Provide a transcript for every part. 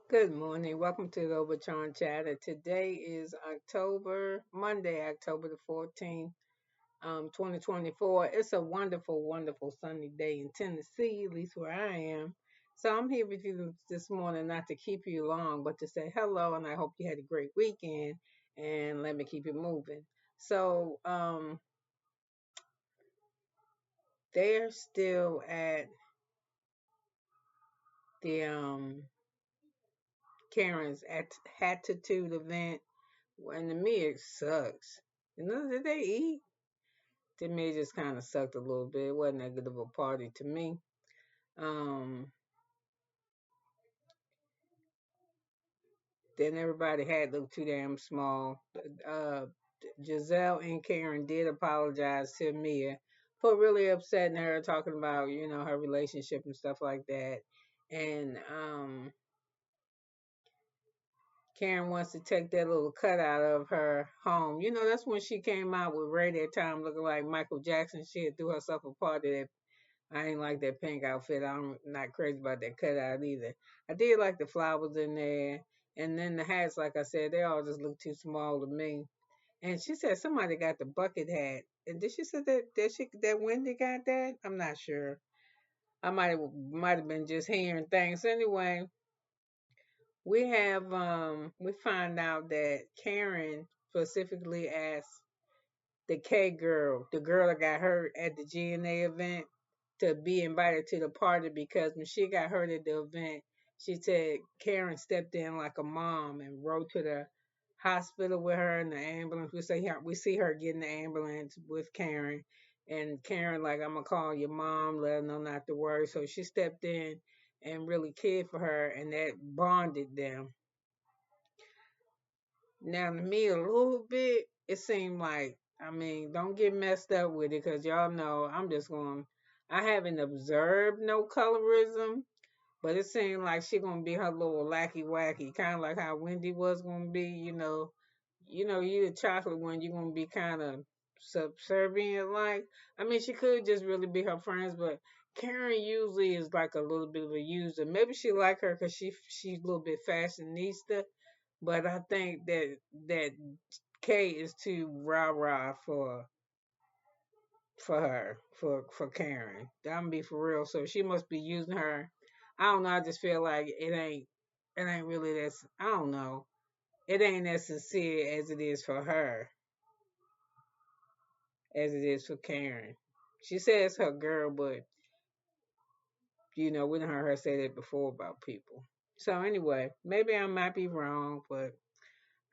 Good morning. Welcome to the Obachanchatter. Today is Monday, October the 14th, 2024. It's a wonderful, wonderful sunny day in Tennessee, at least where I am. So I'm here with you this morning not to keep you long, but to say hello, and I hope you had a great weekend, and let me keep it moving. So they're still at the Karen's at Hattitude event, and to me it sucks. Did they eat? To me, it just kind of sucked a little bit. It wasn't that good of a party to me. Um, then everybody had looked too damn small. Uh, Gizelle and Karen did apologize to Mia for really upsetting her, talking about her relationship and stuff like that. And Karen wants to take that little cut out of her home. That's when she came out with Ray that time looking like Michael Jackson. She had threw herself a party that I ain't like that pink outfit. I'm not crazy about that cutout either. I did like the flowers in there. And then the hats, like I said, they all just look too small to me. And she said somebody got the bucket hat. And did she say that Wendy got that? I'm not sure. I might have been just hearing things. Anyway, we find out that Karen specifically asked the K girl, the girl that got hurt at the GNA event, to be invited to the party because when she got hurt at the event, she said Karen stepped in like a mom and rode to the hospital with her in the ambulance. We see her get in the ambulance with Karen, and Karen like, I'm gonna call your mom, let her know not to worry. So she stepped in and really cared for her, and that bonded them. Now, to me, a little bit, it seemed like, I mean, don't get messed up with it because y'all know I haven't observed no colorism, but it seemed like she going to be her little lacky wacky, kind of like how Wendy was going to be, you the chocolate one, you're going to be kind of subservient like. I mean, she could just really be her friends, but Karen usually is like a little bit of a user. Maybe she like her because she's a little bit fashionista, but I think that Kay is too rah rah for her for Karen. I'm be for real. So she must be using her. I don't know. I just feel like it ain't really that. I don't know. It ain't as sincere as it is for her as it is for Karen. She says her girl, but we done heard her say that before about people. So anyway, maybe I might be wrong, but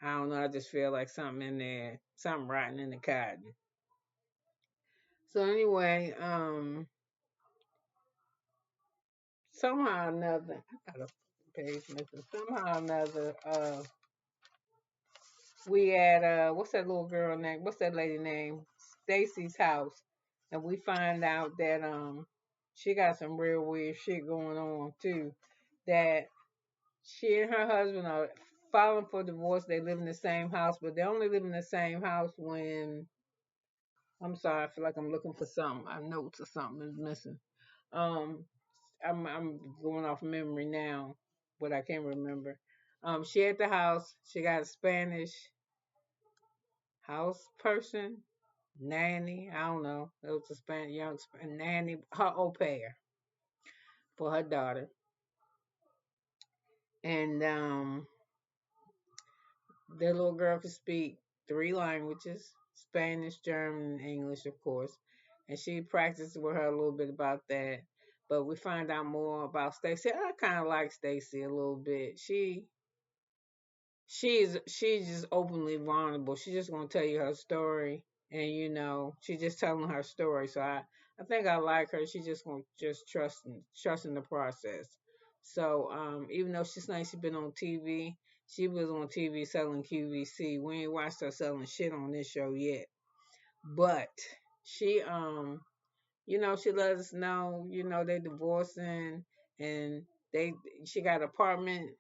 I don't know. I just feel like something in there, something rotten in the cotton. So anyway, somehow or another, I got a page missing. Somehow or another, we at what's that little girl name? What's that lady name? Stacey's house, and we find out that she got some real weird shit going on too. That she and her husband are filing for divorce. They live in the same house, but they only live in the same house when, I'm sorry, I feel like I'm looking for something. I notes or something is missing. Um, I'm going off memory now, but I can't remember. She at the house. She got a Spanish house person, nanny. I don't know. It was a Spanish young nanny, her au pair for her daughter, and the little girl could speak three languages: Spanish, German, and English, of course. And she practiced with her a little bit about that. But we find out more about Stacey. I kind of like Stacey a little bit. She's just openly vulnerable. She's just gonna tell you her story, and she's just telling her story. So I think I like her. She's just gonna just trusting the process. So even though she's saying she's been on TV, she was on TV selling QVC. We ain't watched her selling shit on this show yet, but she she let us know they divorcing, and they she got an apartment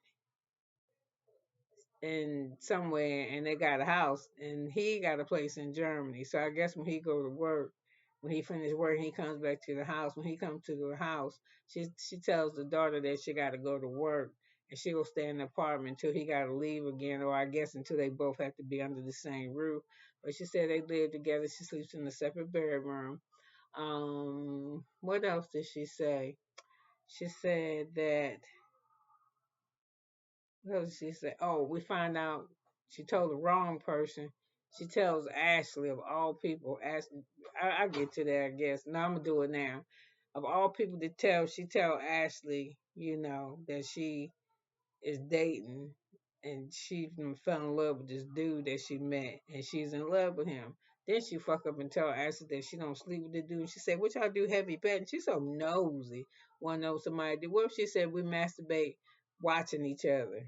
in somewhere, and they got a house, and he got a place in Germany. So I guess when he go to work, when he finish work, he comes back to the house. When he comes to the house, she tells the daughter that she got to go to work, and she will stay in the apartment until he got to leave again, or I guess until they both have to be under the same roof. But she said they live together. She sleeps in a separate bedroom. What else did she say? She said that, what else did she say? Oh, we find out she told the wrong person. She tells Ashley of all people. Ashley, I get to that, I guess. No, I'm gonna do it now. Of all people to tell, she tell Ashley, that she is dating and she fell in love with this dude that she met and she's in love with him. Then she fuck up and tell Ashley that she don't sleep with the dude. She said, "What y'all do heavy petting?" She's so nosy. Wanna know somebody do. What if she said we masturbate watching each other?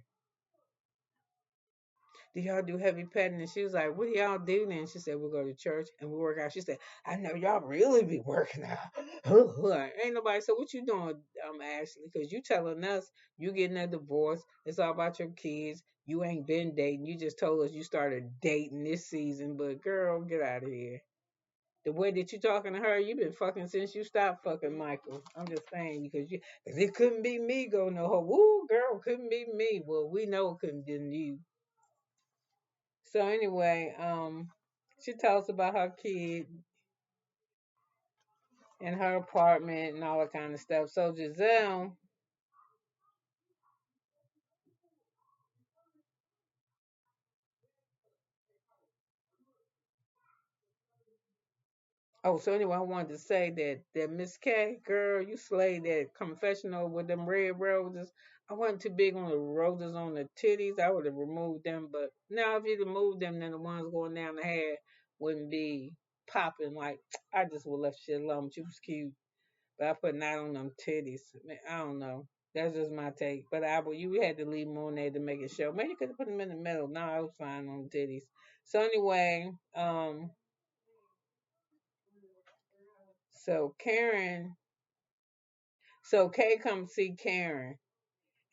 Do y'all do heavy petting? And she was like, "What do y'all do then?" She said, "We go to church and we work out." She said, "I know y'all really be working out." Ain't nobody. So what you doing, Ashley? Because you telling us you getting a divorce. It's all about your kids. You ain't been dating. You just told us you started dating this season. But girl, get out of here. The way that you talking to her, you been fucking since you stopped fucking Michael. I'm just saying because cause it couldn't be me go no ho. Woo, girl, couldn't be me. Well, we know it couldn't be you. So anyway, she tells about her kid and her apartment and all that kind of stuff. So Gizelle, oh, so anyway, I wanted to say that Miss K, girl, you slayed that confessional with them red roses. I wasn't too big on the roses on the titties. I would have removed them, but now if you'd removed them, then the ones going down the hair wouldn't be popping. Like I just would left shit alone. But you was cute. But I put not on them titties. Man, I don't know. That's just my take. But you had to leave them on there to make it show. Maybe you could have put them in the middle. No, I was fine on the titties. So anyway, so Karen, so Kay come see Karen,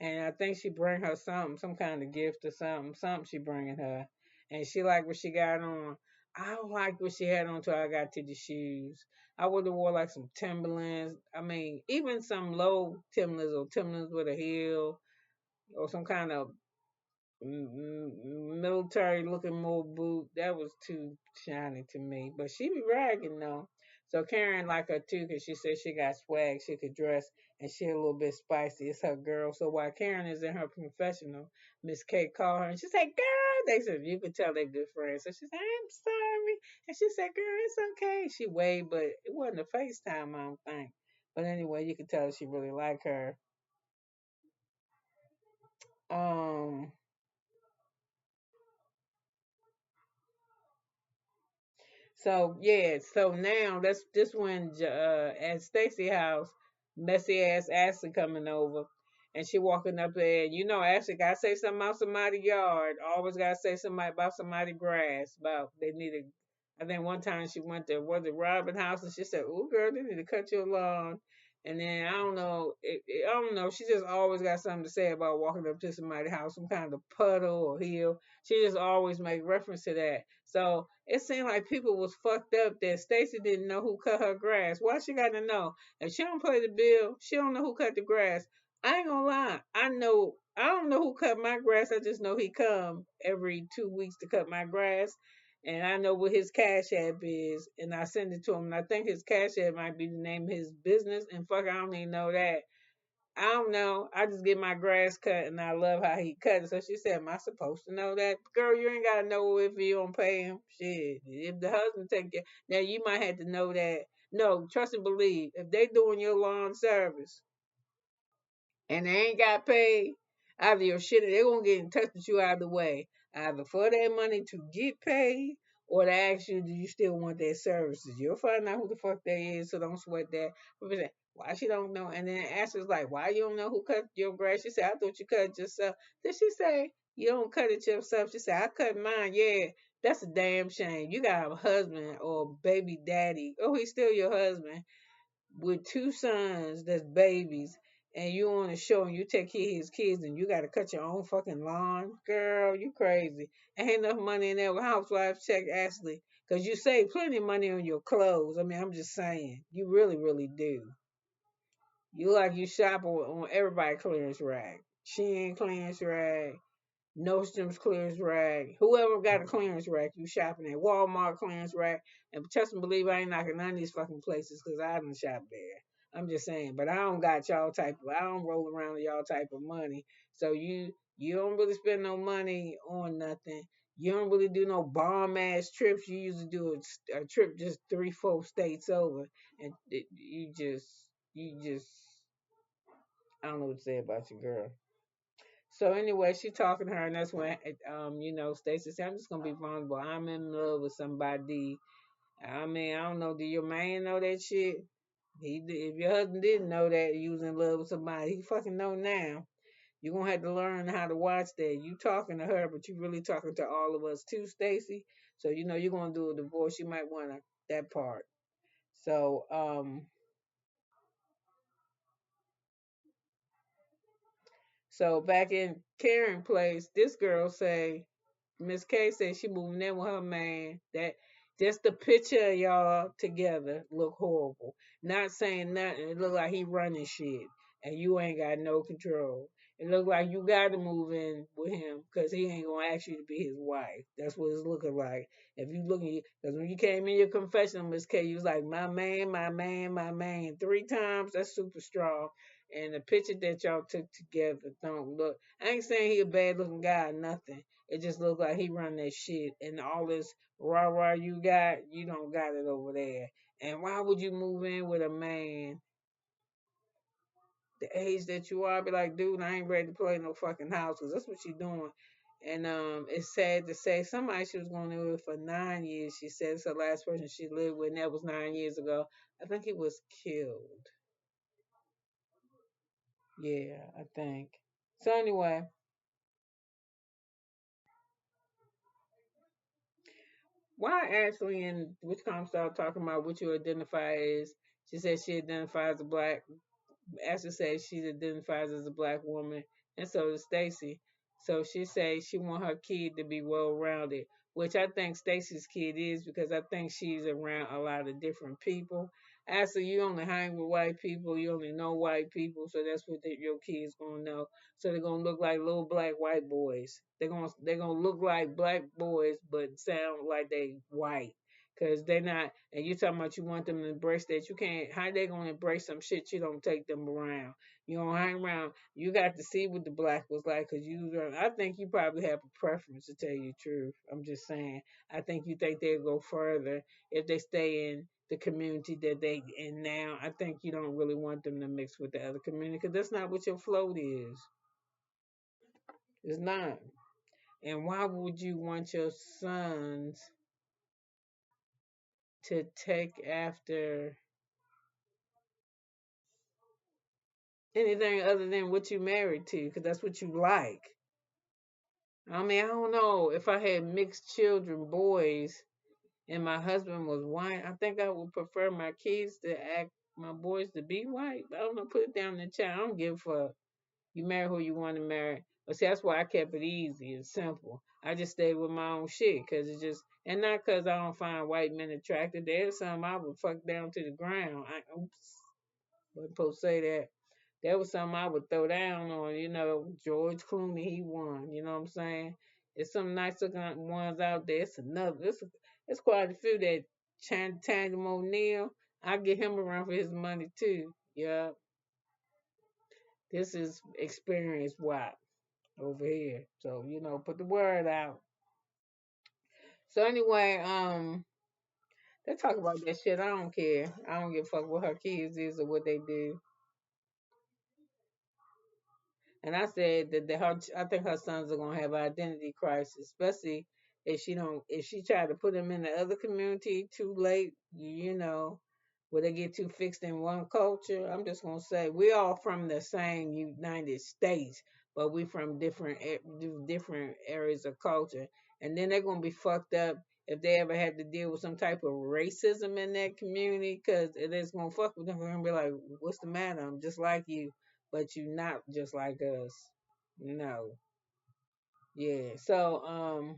and I think she bring her something, some kind of gift or something she bringing her, and she like what she got on. I don't like what she had on till I got to the shoes. I would have wore like some Timberlands. I mean, even some low Timberlands or Timberlands with a heel or some kind of military looking more boot. That was too shiny to me. But she be ragging though. So Karen like her too because she said she got swag, she could dress, and she a little bit spicy. It's her girl. So while Karen is in her confessional, Miss K called her and she said, "Girl," they said you could tell they good friends. So she said, "I'm sorry," and she said, "Girl, it's okay." She waved, but it wasn't a FaceTime, I don't think. But anyway, you could tell she really like her. Um, So yeah, so now that's this when at Stacey house, messy ass Ashley coming over, and she walking up there, and Ashley gotta say something about somebody's yard. Always gotta say something about somebody's grass. About they needed. I think one time she went to was it Robin house, and she said, "Ooh, girl, they need to cut your lawn." And then I don't know, I don't know. She just always got something to say about walking up to somebody's house, some kind of puddle or hill. She just always make reference to that. So it seemed like people was fucked up that Stacey didn't know who cut her grass. Why she got to know? If she don't pay the bill, she don't know who cut the grass. I ain't gonna lie. I don't know who cut my grass. I just know he come every 2 weeks to cut my grass. And I know what his cash app is, and I send it to him. And I think his cash app might be the name of his business. And fuck, I don't even know that. I don't know. I just get my grass cut, and I love how he cut it. So she said, "Am I supposed to know that?" Girl, you ain't gotta know if you don't pay him. Shit, if the husband take care, now you might have to know that. No, trust and believe. If they doing your lawn service, and they ain't got paid, either your shit, they're gonna get in touch with you either way, either for their money to get paid or to ask you, do you still want their services? You'll find out who the fuck they is, so don't sweat that. But we say, why she don't know? And then Ashley's like, why you don't know who cut your grass? She said, I thought you cut it yourself. Then she say, you don't cut it yourself. She said, I cut mine. Yeah, that's a damn shame. You got a husband or baby daddy. Oh, he's still your husband with two sons that's babies, and you on a show and you take care of his kids and you gotta cut your own fucking lawn, girl, you crazy. Ain't enough money in there with housewives check Ashley. Cause you save plenty of money on your clothes. I mean, I'm just saying. You really, really do. You like you shop on everybody clearance rack. Shein clearance rack. Nordstrom's clearance rack. Whoever got a clearance rack, you shopping at Walmart clearance rack. And trust and believe I ain't knocking none of these fucking places because I haven't shopped there. I'm just saying, but I don't got y'all type of. I don't roll around with y'all type of money. So you don't really spend no money on nothing. You don't really do no bomb ass trips. You usually do a trip just 3, 4 states over, and you just I don't know what to say about your girl. So anyway, she talking to her, and that's when Stacey said, "I'm just gonna be vulnerable. I'm in love with somebody. I mean, I don't know. Do your man know that shit? If your husband didn't know that you was in love with somebody, he fucking know now. You're gonna have to learn how to watch that. You talking to her, but you really talking to all of us too, Stacey. So you're gonna do a divorce. You might wanna that part. So back in Karen place, this girl say Miss K said she moving in with her man. That just the picture of y'all together look horrible. Not saying nothing. It look like he running shit, and you ain't got no control. It look like you got to move in with him because he ain't gonna ask you to be his wife. That's what it's looking like. If you looking, because when you came in your confession, Miss K, you was like my man, my man, my man 3 times. That's super strong. And the picture that y'all took together don't look. I ain't saying he a bad looking guy or nothing. It just looks like he run that shit, and all this rah rah you don't got it over there. And why would you move in with a man the age that you are? Be like, dude, I ain't ready to play no fucking house, 'cause that's what she doing. And it's sad to say somebody she was going to live with for 9 years. She said it's the last person she lived with, and that was 9 years ago. I think he was killed. Yeah, I think. So anyway, why Ashley and which come started talking about what you identify as? She said she identifies as black. Ashley says she identifies as a black woman, and so does Stacey. So she says she want her kid to be well rounded, which I think Stacey's kid is because I think she's around a lot of different people. Ashley, you only hang with white people, you only know white people, so that's what your kids gonna know. So they're gonna look like little black white boys. They're gonna look like black boys, but sound like they white. Cause they're not, and you talking about you want them to embrace that. You can't. How they gonna embrace some shit you don't take them around? You don't hang around. You got to see what the black was like. Cause I think you probably have a preference to tell you the truth. I'm just saying. I think you think they'll go further if they stay in the community that they in now. I think you don't really want them to mix with the other community because that's not what your float is. It's not. And why would you want your sons to take after anything other than what you married to? Because that's what you like. I mean, I don't know if I had mixed children, boys, and my husband was white. I think I would prefer my boys to be white. I don't know. Put it down in the chat. I don't give a fuck. You marry who you want to marry. But see, that's why I kept it easy and simple. I just stayed with my own shit because it's just, and not because I don't find white men attractive. There's some I would fuck down to the ground. Oops, wasn't supposed to say that. That was something I would throw down on. George Clooney, he won. You know what I'm saying? There's some nice looking ones out there. It's quite a few that Tandem O'Neal. I get him around for his money too. Yeah, this is experience WAP over here. So put the word out. So anyway, they talk about that shit. I don't care. I don't give a fuck what her kids is or what they do. And I said that I think her sons are gonna have an identity crisis, especially if she try to put them in the other community too late, where they get too fixed in one culture. I'm just gonna say we all from the same United States, but we from different areas of culture, and then they're gonna be fucked up if they ever had to deal with some type of racism in that community, because it is gonna fuck with them. They're gonna be like, "What's the matter? I'm just like you." But you not just like us. No. Yeah. So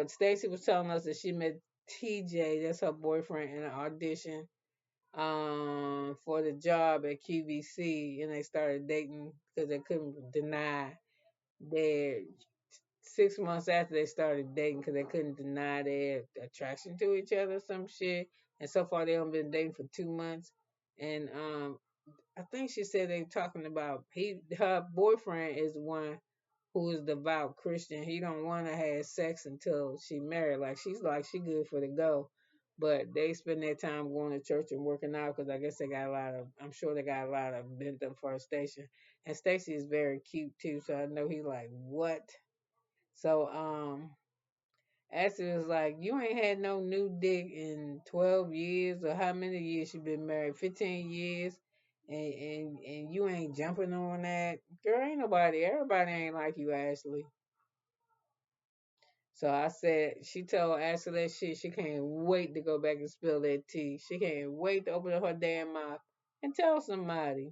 Stacy was telling us that she met TJ, that's her boyfriend, in an audition. for the job at QVC, and they started dating because they couldn't deny their 6 months after they started dating because they couldn't deny their attraction to each other, some shit. And so far they only been dating for 2 months. And I think she said they talking about her boyfriend is the one who is devout Christian. He don't want to have sex until she married. Like she good for the go, but they spend their time going to church and working out because I guess they got a lot of. I'm sure they got a lot of bent up for Station. And Stacey is very cute too, so I know he like what. So Ashley was like, you ain't had no new dick in 12 years or how many years you been married? 15 years. And you ain't jumping on that. Girl, ain't nobody, everybody ain't like you, Ashley. So I said, she told Ashley that shit. She can't wait to go back and spill that tea. She can't wait to open up her damn mouth and tell somebody.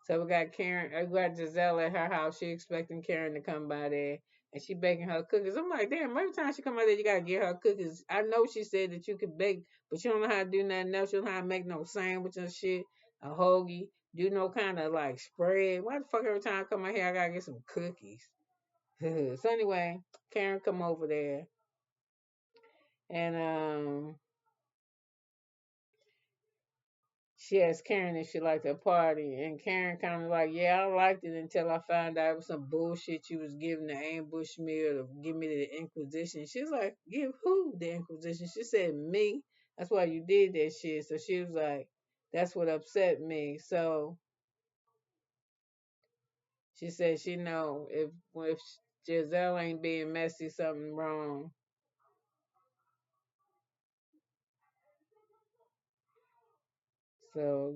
So we got Karen, we got Gizelle at her house. She expecting Karen to come by there, and she baking her cookies. I'm like, damn, every time she come out there, you gotta get her cookies. I know she said that you could bake, but you don't know how to do nothing else. You don't know how to make no sandwich and shit, a hoagie, do no kind of like spread. Why the fuck every time I come out here, I gotta get some cookies? So anyway, Karen come over there, and she asked Karen if she liked her party, and Karen kind of like, yeah, I liked it until I found out it was some bullshit you was giving the ambush me or to give me the Inquisition. She was like, give who the Inquisition? She said me. That's why you did that shit. So she was like, that's what upset me. So she said she know if Gizelle ain't being messy, something wrong. So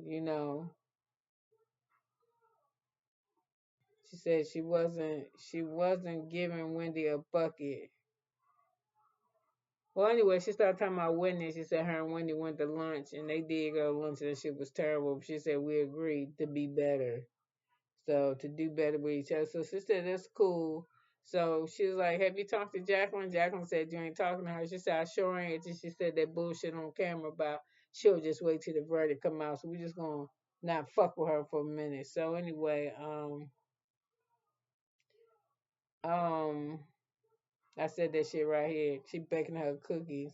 she said she wasn't giving Wendy a bucket. Well, anyway, she started talking about Wendy. She said her and Wendy went to lunch, and they did go to lunch, and that shit was terrible. She said we agreed to be better, so to do better with each other. So she said that's cool. So she was like, "Have you talked to Jacqueline?" Jacqueline said you ain't talking to her. She said I sure ain't. And she said that bullshit on camera about she'll just wait till the verdict come out. So we just gonna not fuck with her for a minute. So anyway, um, I said that shit right here. She baking her cookies.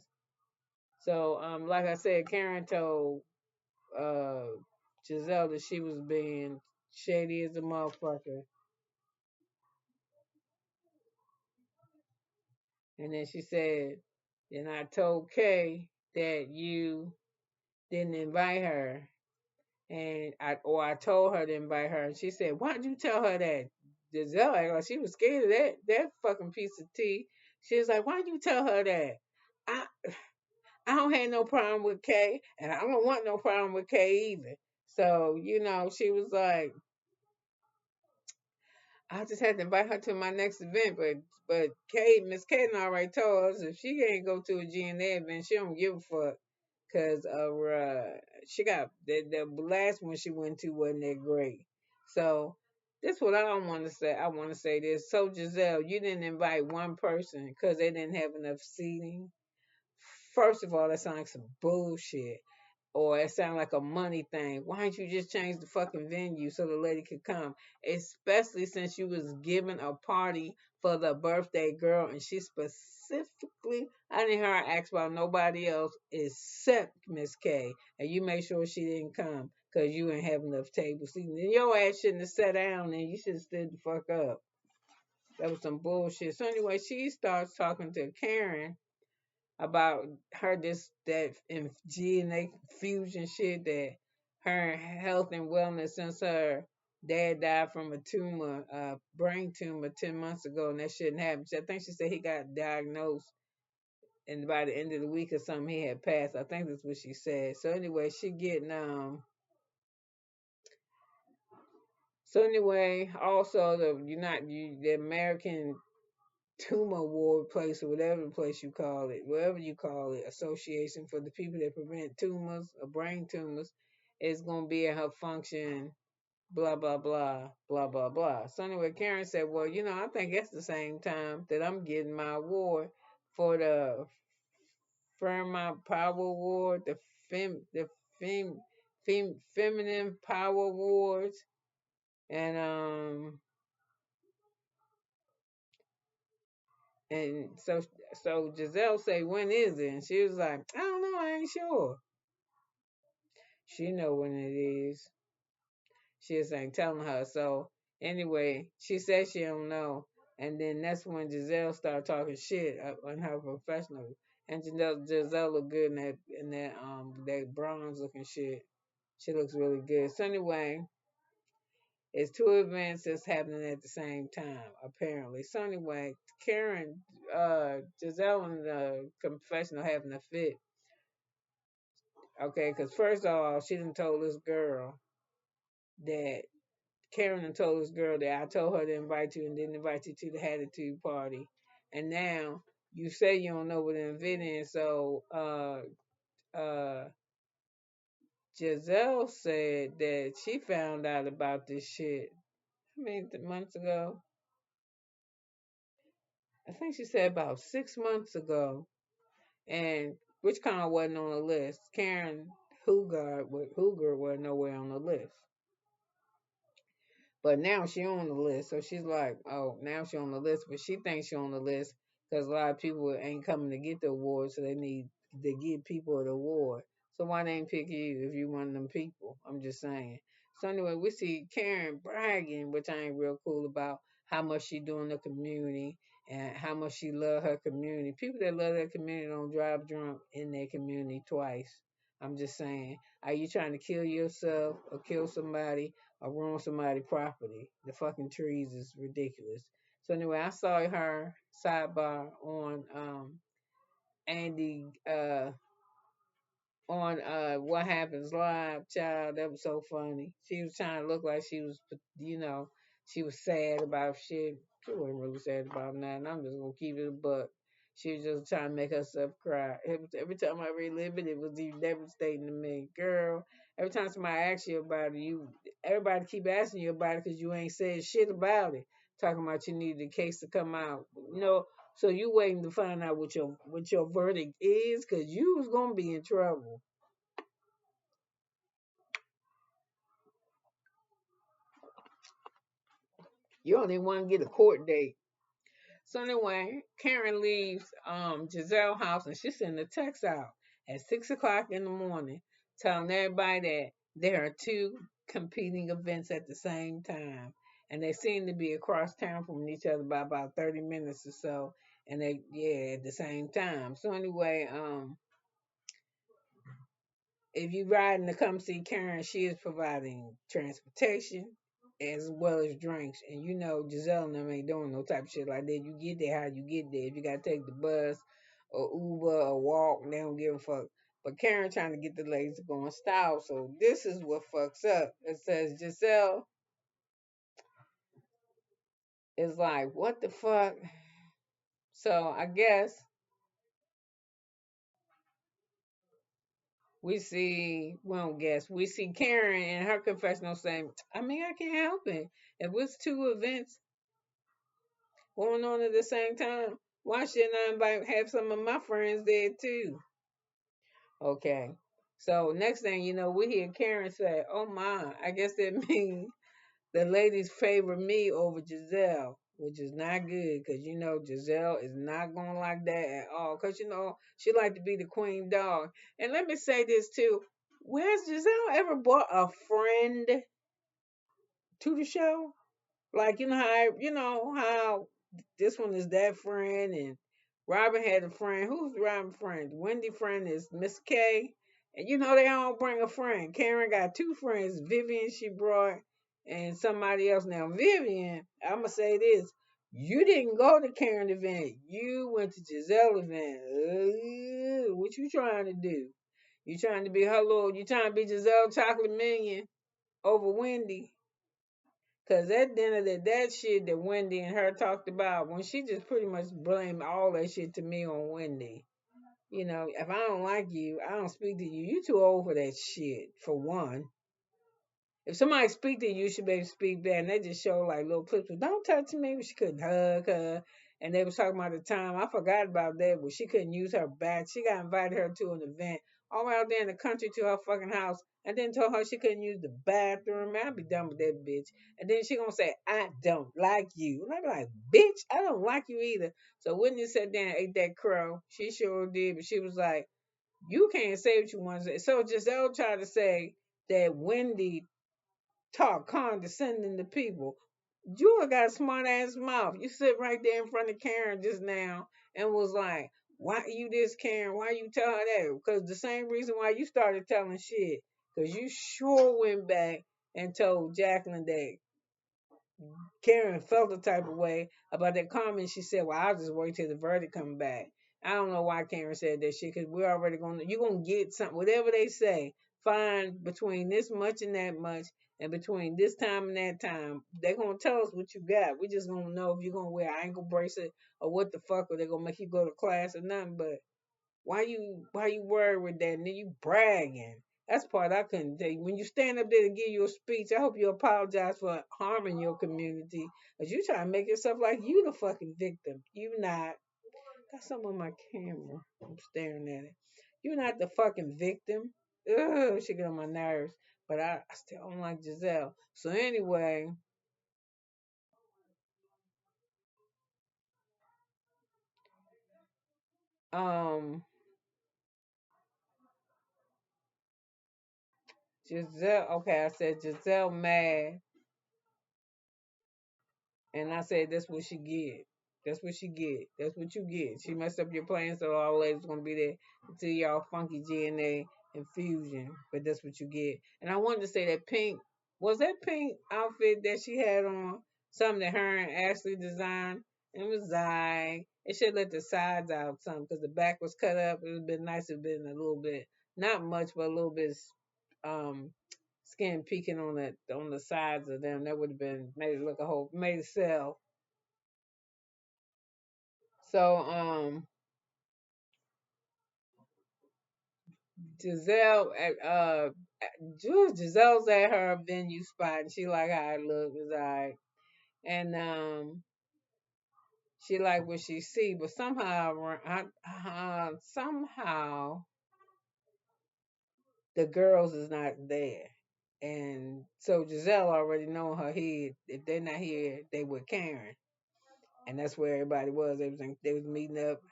So like I said, Karen told uh Gizelle that she was being shady as a motherfucker. And then she said, then I told Kay that you didn't invite her. And I told her to invite her. And she said, why'd you tell her that? Gizelle act like she was scared of that fucking piece of tea. She was like, why'd you tell her that? I I don't have no problem with Kay, and I don't want no problem with Kay either. So, she was like, I just had to invite her to my next event, but Miss Kate already told us if she ain't go to a GNA event, she don't give a fuck. Cause she got the last one she went to wasn't that great. So this what I don't want to say. I want to say this. So Gizelle, you didn't invite one person because they didn't have enough seating. First of all, that sounds like some bullshit. Or it sounds like a money thing. Why don't you just change the fucking venue so the lady could come? Especially since you was giving a party for the birthday girl and she specifically, I didn't hear her ask about nobody else except Miss K. And you made sure she didn't come because you didn't have enough table seating. And your ass shouldn't have sat down and you should have stood the fuck up. That was some bullshit. So anyway, she starts talking to Karen about her this that in GNA fusion shit that her health and wellness since her dad died from a tumor, brain tumor 10 months ago, and that shouldn't happen. I think she said he got diagnosed, and by the end of the week or something, he had passed. I think that's what she said. So anyway, she getting So anyway, also the American tumor ward place or whatever place you call it, whatever you call it, association for the people that prevent tumors or brain tumors, is gonna be at her function, blah blah blah, blah blah blah. So anyway, Karen said, well, I think it's the same time that I'm getting my award for the Fairmount Power Award, the fem, feminine power awards, and so Gizelle say, when is it? And she was like, I don't know, I ain't sure. She know when it is. She was like telling her. So anyway, she said she don't know. And then that's when Gizelle started talking shit on her professional. And Gizelle look good in that bronze looking shit. She looks really good. So anyway, it's two events that's happening at the same time, apparently. So anyway, Karen, Giselle and the confessional having a fit. Okay, because first of all, she done told this girl that Karen done told this girl that I told her to invite you and didn't invite you to the Hattitude Party. And now you say you don't know what an event is, so uh Giselle said that she found out about this shit. I mean, months ago. I think she said about 6 months ago, and which kind of wasn't on the list. Karen Hooger wasn't nowhere on the list. But now she on the list, so she's like, oh, now she on the list. But she thinks she on the list because a lot of people ain't coming to get the award, so they need to give people the award. So why they ain't pick you if you one of them people? I'm just saying. So anyway, we see Karen bragging, which I ain't real cool about, how much she do in the community and how much she love her community. People that love their community don't drive drunk in their community twice. I'm just saying. Are you trying to kill yourself or kill somebody or ruin somebody's property? The fucking trees is ridiculous. So anyway, I saw her sidebar on Andy on What Happens Live, child. That was so funny. She was trying to look like she was, she was sad about shit. She wasn't really sad about nothing. I'm just gonna keep it a buck. She was just trying to make herself cry. Every time I relive it, it was even devastating to me, girl. Every time somebody asks you about it, everybody keep asking you about it because you ain't said shit about it. Talking about you need the case to come out, so you waiting to find out what your verdict is, cause you was gonna be in trouble. You only want to get a court date. So anyway, Karen leaves Giselle's house and she sends a text out at 6 o'clock in the morning, telling everybody that there are two competing events at the same time, and they seem to be across town from each other by about 30 minutes or so, and at the same time. So anyway, if you riding to come see Karen, she is providing transportation as well as drinks. And Giselle and them ain't doing no type of shit like that. You get there how you get there. If you gotta take the bus or Uber or walk, they don't give a fuck. But Karen trying to get the ladies to go in style. So this is what fucks up. It says Giselle is like, what the fuck? So I guess we see Karen in her confessional saying, I mean, I can't help it. If it's two events going on at the same time, why shouldn't I have some of my friends there too? Okay. So next thing you know, we hear Karen say, oh my, I guess that means the ladies favor me over Gizelle, which is not good because Gizelle is not going to like that at all because she like to be the queen dog. And let me say this too. Where's Gizelle ever brought a friend to the show? Like how this one is that friend, and Robin had a friend. Who's Robin's friend? Wendy friend is Miss K. And they all bring a friend. Karen got two friends. Vivian she brought and somebody else. Now Vivian, I'ma say this. You didn't go to Karen event. You went to Giselle event. What you trying to do? You trying to be you trying to be Giselle Chocolate Minion over Wendy? Cause that dinner that shit that Wendy and her talked about, when she just pretty much blamed all that shit to me on Wendy. If I don't like you, I don't speak to you. You too old for that shit, for one. If somebody speak to you, you should be able to speak back. And they just show like little clips of don't touch me. She couldn't hug her. And they was talking about the time. I forgot about that, but she couldn't use her back. She got invited her to an event. all the way out there in the country to her fucking house, and then told her she couldn't use the bathroom. Man, I'll be done with that bitch. And then she gonna say, I don't like you. And I be like, bitch, I don't like you either. So Whitney sat down and ate that crow. She sure did, but she was like, you can't say what you want to say. So Giselle tried to say that Wendy talk condescending to people. You got a smart ass mouth. You sit right there in front of Karen just now and was like, why you this, Karen? Why you tell her that? Because the same reason why you started telling shit. Because you sure went back and told Jacqueline that Karen felt the type of way about that comment. She said, well, I'll just wait till the verdict come back. I don't know why Karen said that shit, because we're already going to, you're going to get something, whatever they say, find between this much and that much, and between this time and that time, they're going to tell us what you got. We just going to know if you're going to wear an ankle bracelet or what the fuck, or they're going to make you go to class or nothing. But why you worried with that? And then you bragging. That's the part I couldn't take. When you stand up there to give your speech, I hope you apologize for harming your community. Cause you trying to make yourself like you the fucking victim. You not. Got some on my camera. I'm staring at it. You're not the fucking victim. Ugh, she get on my nerves. But I still don't like Gizelle. So anyway, um, Giselle. Okay, I said Giselle mad. And I said, that's what she get. That's what she get. That's what you get. She messed up your plans, so all ladies gonna be there until y'all funky GNA infusion. But that's what you get. And I wanted to say that pink, was that pink outfit that she had on something that her and Ashley designed? It was like, it should let the sides out some because the back was cut up. It would have been nice to have been a little bit, not much, but a little bit um skin peeking on the sides of them. That would have been made it look a whole made it sell. So Giselle Giselle's at her venue spot and she like how it look is alright. And she like what she see, but somehow the girls is not there. And so Giselle already know in her head if they're not here, they with Karen. And that's where everybody was. They was meeting up,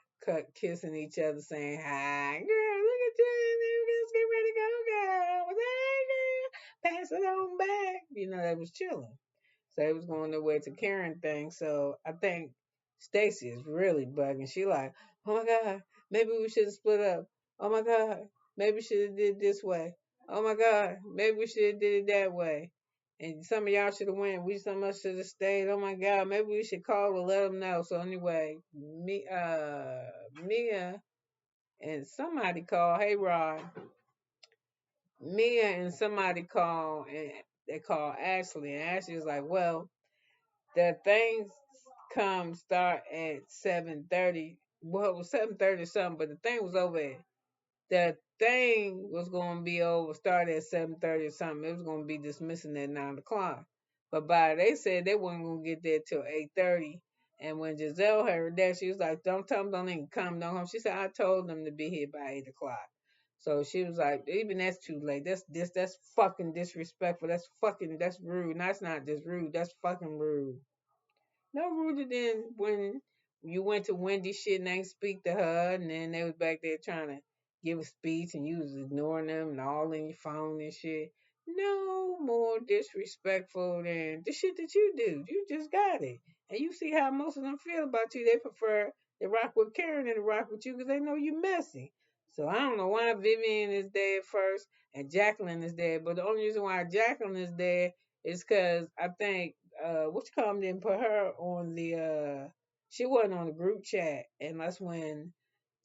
kissing each other, saying hi, girl. Look at you, let's get ready to go, girl. Hey, girl, pass it on back. They was chilling. So they was going their way to Karen thing. So I think Stacey is really bugging. She like, oh my god, maybe we should have split up. Oh my god, maybe we should have did this way. Oh my god, maybe we should have did it that way. And some of y'all should have went. We some of us should have stayed. Oh my god, maybe we should call to let them know. So anyway, Mia and somebody called. Hey Rod, Mia and somebody called and they called Ashley, and Ashley was like, well, the things come start at 7:30. Well, it was 7:30 something, but the thing was over the thing was going to be over, started at 7:30 or something. It was going to be dismissing at 9 o'clock. But they said they weren't going to get there till 8:30. And when Giselle heard that, she was like, don't tell them, don't even come, don't come. She said, I told them to be here by 8 o'clock. So she was like, even that's too late. That's fucking disrespectful. That's rude. And that's not just rude. That's fucking rude. No ruder than when you went to Wendy shit and ain't speak to her, and then they was back there trying to give a speech and you was ignoring them and all in your phone and shit. No more disrespectful than the shit that you do. You just got it. And you see how most of them feel about you. They prefer to rock with Karen than to rock with you because they know you messy. So I don't know why Vivian is there first and Jacqueline is there. But the only reason why Jacqueline is there is because I think which come didn't put her on the she wasn't on the group chat, and that's when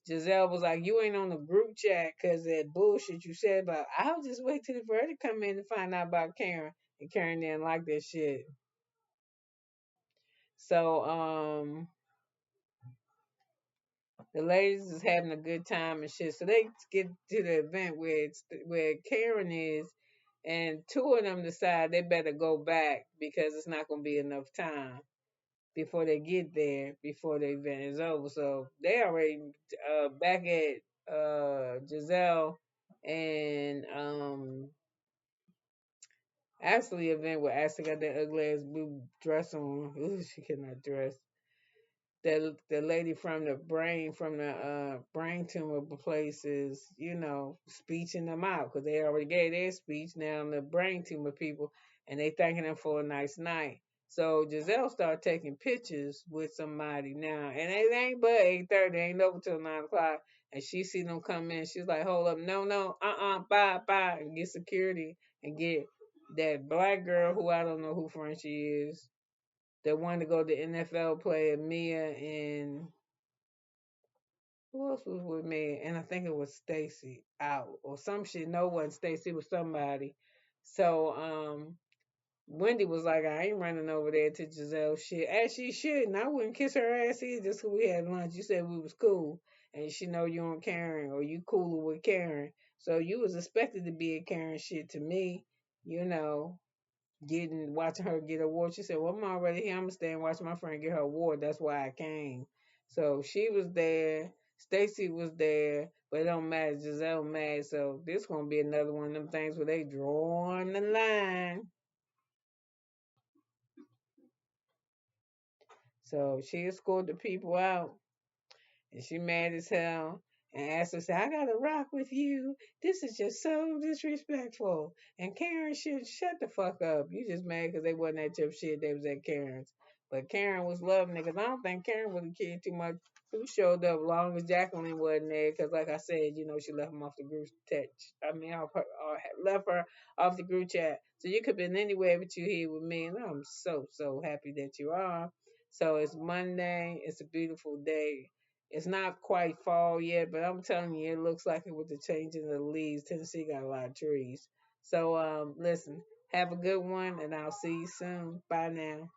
Giselle was like, you ain't on the group chat because that bullshit you said about I'll just wait till the verdict come in to find out about Karen, and Karen didn't like that shit. So the ladies is having a good time and shit, so they get to the event where Karen is, and two of them decide they better go back because it's not gonna be enough time before they get there, before the event is over. So they already back at Giselle And actually event where Ashley got that ugly ass blue dress on. Ooh, she cannot dress. The lady from the brain tumor places, speeching them out because they already gave their speech. Now the brain tumor people, and they thanking them for a nice night. So Gizelle started taking pictures with somebody now, and it ain't but 8:30, ain't over till 9 o'clock. And she see them come in, she's like, "Hold up, no, no, bye, bye," and get security and get that black girl who I don't know who friend she is, that wanted to go to NFL player Mia, and who else was with me? And I think it was Stacey out or some shit. No, it wasn't Stacey, it was somebody. So Wendy was like, I ain't running over there to Gizelle shit. As she should, and I wouldn't kiss her ass either just 'cause we had lunch. You said we was cool. And she know you on Karen or you cooler with Karen. So you was expected to be a Karen shit to me, you know watching her get a award. She said, "Well, I'm already here. I'm gonna stay and watch my friend get her award. That's why I came." So she was there. Stacey was there, but it don't matter. Gizelle mad. So this gonna be another one of them things where they drawing the line. So she escorted the people out. And she mad as hell. And Ashley said, I gotta rock with you. This is just so disrespectful. And Karen should shut the fuck up. You just mad because they wasn't at your shit. They was at Karen's. But Karen was loving it because I don't think Karen really cared too much who showed up long as Jacqueline wasn't there. Because, like I said, she left him off the group text. I mean, left her off the group chat. So you could have been anywhere but you here with me. And I'm so, so happy that you are. So it's Monday. It's a beautiful day. It's not quite fall yet, but I'm telling you, it looks like it with the changing of the leaves. Tennessee got a lot of trees. So listen, have a good one, and I'll see you soon. Bye now.